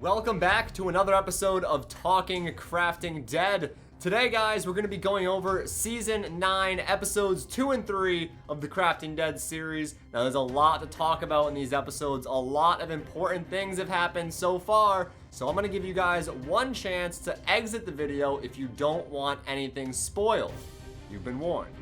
Welcome back to another episode of Talking Crafting Dead. Today, guys, we're going to be going over Season 9, Episodes 2 and 3 of the Crafting Dead series. Now, there's a lot to talk about in these episodes. A lot of important things have happened so far. So I'm going to give you guys one chance to exit the video if you don't want anything spoiled. You've been warned.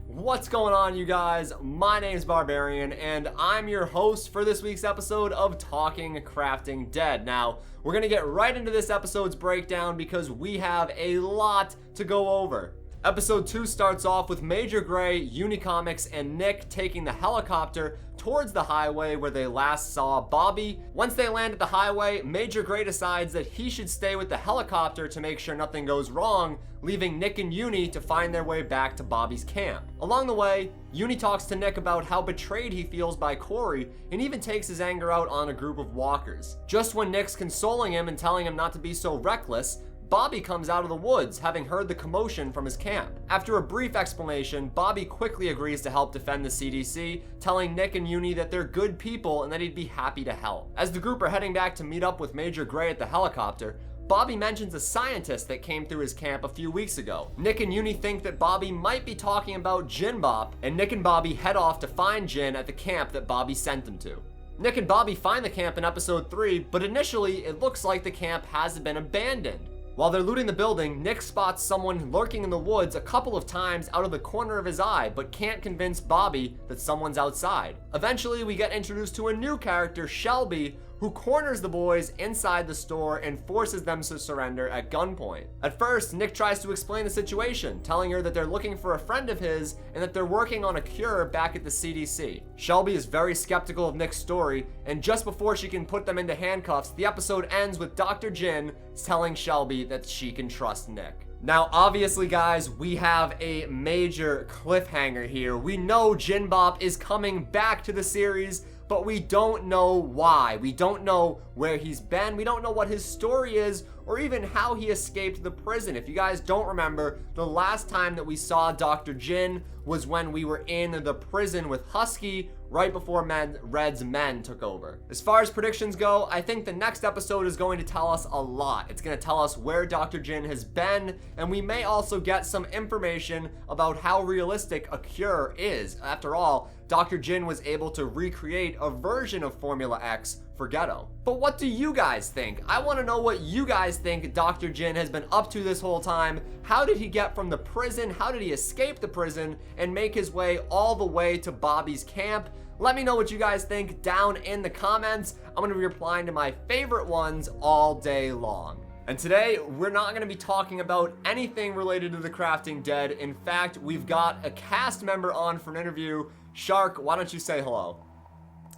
What's going on, you guys? My name's Barbarian, and I'm your host for this week's episode of Talking Crafting Dead. Now, we're gonna get right into this episode's breakdown because we have a lot to go over. Episode 2 starts off with Major Gray, Unicomics, and Nick taking the helicopter towards the highway where they last saw Bobby. Once they land at the highway, Major Gray decides that he should stay with the helicopter to make sure nothing goes wrong, leaving Nick and Uni to find their way back to Bobby's camp. Along the way, Uni talks to Nick about how betrayed he feels by Corey and even takes his anger out on a group of walkers. Just when Nick's consoling him and telling him not to be so reckless, Bobby comes out of the woods, having heard the commotion from his camp. After a brief explanation, Bobby quickly agrees to help defend the CDC, telling Nick and Uni that they're good people and that he'd be happy to help. As the group are heading back to meet up with Major Gray at the helicopter, Bobby mentions a scientist that came through his camp a few weeks ago. Nick and Uni think that Bobby might be talking about Jin Bop, and Nick and Bobby head off to find Jin at the camp that Bobby sent them to. Nick and Bobby find the camp in episode 3, but initially it looks like the camp has been abandoned. While they're looting the building, Nick spots someone lurking in the woods a couple of times out of the corner of his eye, but can't convince Bobby that someone's outside. Eventually, we get introduced to a new character, Shelby, who corners the boys inside the store and forces them to surrender at gunpoint. At first, Nick tries to explain the situation, telling her that they're looking for a friend of his and that they're working on a cure back at the CDC. Shelby is very skeptical of Nick's story, and just before she can put them into handcuffs, the episode ends with Dr. Jin telling Shelby that she can trust Nick. Now, obviously, guys, we have a major cliffhanger here. We know Jin Bop is coming back to the series, but we don't know why. We don't know where he's been. We don't know what his story is or even how he escaped the prison. If you guys don't remember, the last time that we saw Dr. Jin was when we were in the prison with Husky right before Red's men took over. As far as predictions go, I think the next episode is going to tell us a lot. It's going to tell us where Dr. Jin has been, and we may also get some information about how realistic a cure is. After all, Dr. Jin was able to recreate a version of Formula X for Ghetto. But what do you guys think? I want to know what you guys think Dr. Jin has been up to this whole time. How did he get from the prison? How did he escape the prison and make his way all the way to Bobby's camp? Let me know what you guys think down in the comments. I'm going to be replying to my favorite ones all day long. And today, we're not going to be talking about anything related to the Crafting Dead. In fact, we've got a cast member on for an interview. Shark, why don't you say hello?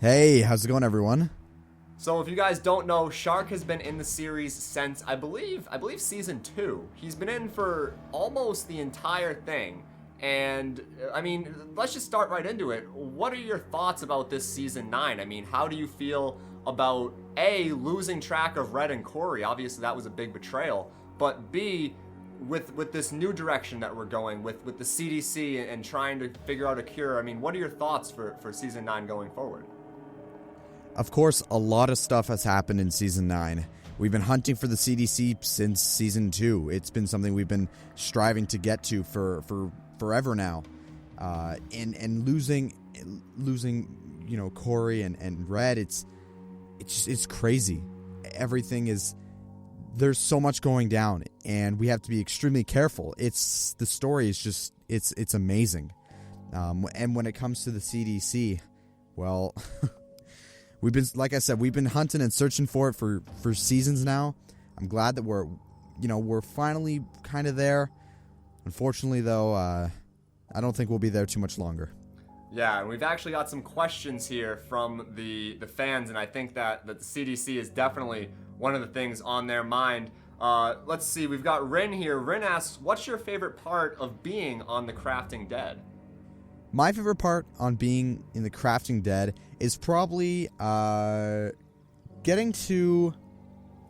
Hey, how's it going, everyone? So if you guys don't know, Shark has been in the series since, I believe season 2. He's been in for almost the entire thing. And, I mean, let's just start right into it. What are your thoughts about this season 9? I mean, how do you feel about, A, losing track of Red and Corey? Obviously, that was a big betrayal. But B, with this new direction that we're going with the CDC and trying to figure out a cure, I mean, what are your thoughts for season 9 going forward? Of course, a lot of stuff has happened in Season 9. We've been hunting for the CDC since Season 2. It's been something we've been striving to get to for forever now. And losing, you know, Corey and Red, it's crazy. Everything is... There's so much going down, and we have to be extremely careful. The story is just... It's amazing. And when it comes to the CDC, well... Like I said, we've been hunting and searching for it for seasons now. I'm glad that we're finally kind of there. Unfortunately, though, I don't think we'll be there too much longer. Yeah, and we've actually got some questions here from the fans, and I think that the CDC is definitely one of the things on their mind. Let's see, we've got Rin here. Rin asks, what's your favorite part of being on the Crafting Dead? My favorite part on being in the Crafting Dead is probably getting to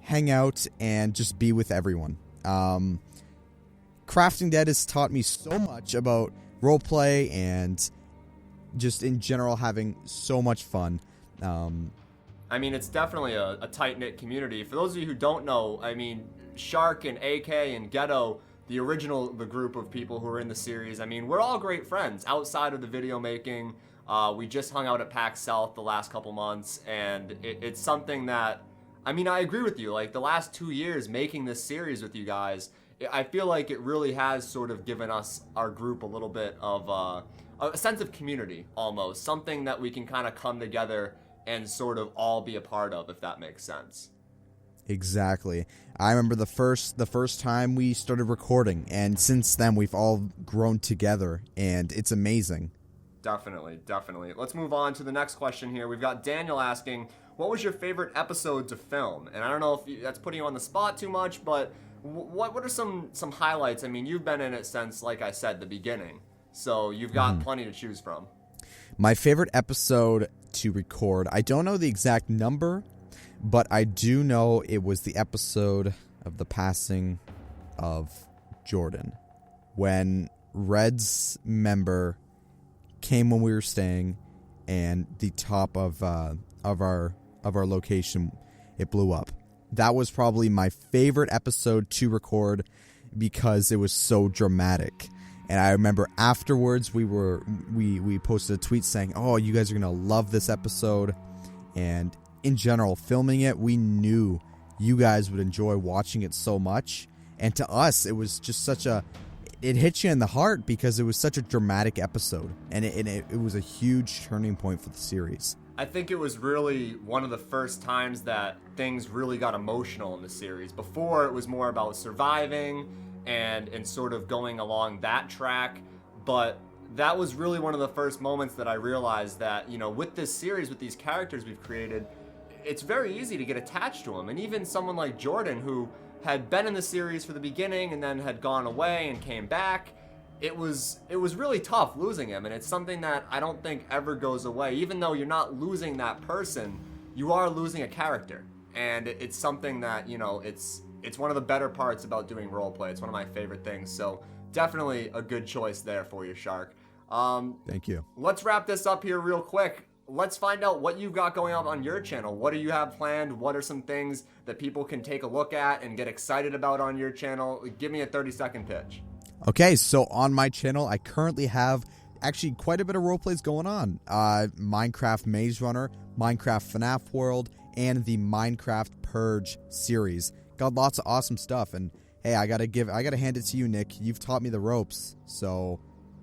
hang out and just be with everyone. Crafting Dead has taught me so much about roleplay and just in general having so much fun. I mean, it's definitely a tight-knit community. For those of you who don't know, I mean, Shark and AK and Ghetto, the group of people who are in the series, I mean, we're all great friends outside of the video making. We just hung out at PAX South the last couple months, and it's something that, I mean, I agree with you. Like, the last 2 years making this series with you guys, I feel like it really has sort of given us, our group, a little bit of a sense of community, almost. Something that we can kind of come together and sort of all be a part of, if that makes sense. Exactly. I remember the first time we started recording, and since then we've all grown together, and it's amazing. Definitely. Let's move on to the next question here. We've got Daniel asking, what was your favorite episode to film? And I don't know if that's putting you on the spot too much, but what are some highlights? I mean, you've been in it since, like I said, the beginning, so you've got plenty to choose from. My favorite episode to record, I don't know the exact number, but I do know it was the episode of the passing of Jordan, when Red's member came when we were staying, and the top of our location, it blew up. That was probably my favorite episode to record because it was so dramatic. And I remember afterwards we posted a tweet saying, "Oh, you guys are gonna love this episode." And in general, filming it, we knew you guys would enjoy watching it so much. And to us, it was just it hit you in the heart because it was such a dramatic episode, and it was a huge turning point for the series. I think it was really one of the first times that things really got emotional in the series. Before, it was more about surviving and sort of going along that track, but that was really one of the first moments that I realized that, you know, with this series, with these characters we've created, it's very easy to get attached to them. And even someone like Jordan, who had been in the series for the beginning and then had gone away and came back, it was really tough losing him. And it's something that I don't think ever goes away. Even though you're not losing that person, you are losing a character. And it's something that, you know, it's one of the better parts about doing roleplay. It's one of my favorite things. So definitely a good choice there for you, Shark. Thank you. Let's wrap this up here real quick. Let's find out what you've got going on your channel. What do you have planned? What are some things that people can take a look at and get excited about on your channel? Give me a 30-second pitch. Okay, so on my channel, I currently have actually quite a bit of roleplays going on. Minecraft Maze Runner, Minecraft FNAF World, and the Minecraft Purge series. Got lots of awesome stuff, and hey, I gotta hand it to you, Nick. You've taught me the ropes, so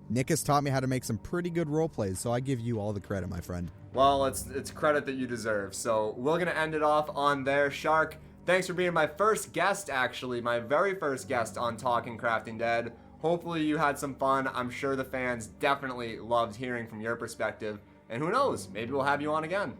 Nick has taught me how to make some pretty good roleplays, so I give you all the credit, my friend. Well, it's credit that you deserve. So we're gonna end it off on there. Shark, thanks for being my first guest, actually, my very first guest on Talking Crafting Dead. Hopefully you had some fun. I'm sure the fans definitely loved hearing from your perspective. And who knows, maybe we'll have you on again.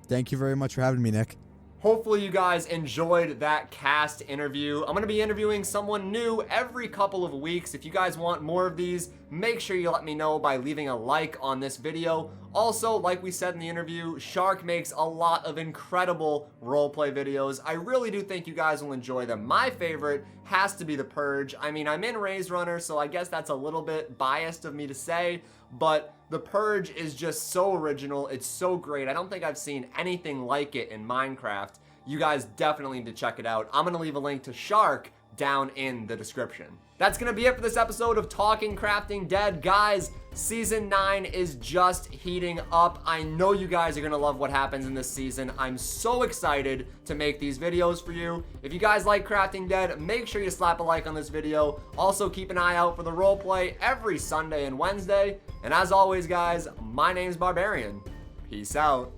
Thank you very much for having me, Nick. Hopefully you guys enjoyed that cast interview. I'm going to be interviewing someone new every couple of weeks. If you guys want more of these, make sure you let me know by leaving a like on this video. Also, like we said in the interview, Shark makes a lot of incredible roleplay videos. I really do think you guys will enjoy them. My favorite has to be The Purge. I mean, I'm in Maze Runner, so I guess that's a little bit biased of me to say, but The Purge is just so original. It's so great. I don't think I've seen anything like it in Minecraft. You guys definitely need to check it out. I'm going to leave a link to Shark down in the description. That's going to be it for this episode of Talking Crafting Dead. Guys, Season 9 is just heating up. I know you guys are going to love what happens in this season. I'm so excited to make these videos for you. If you guys like Crafting Dead, make sure you slap a like on this video. Also, keep an eye out for the roleplay every Sunday and Wednesday. And as always, guys, my name's Barbarian. Peace out.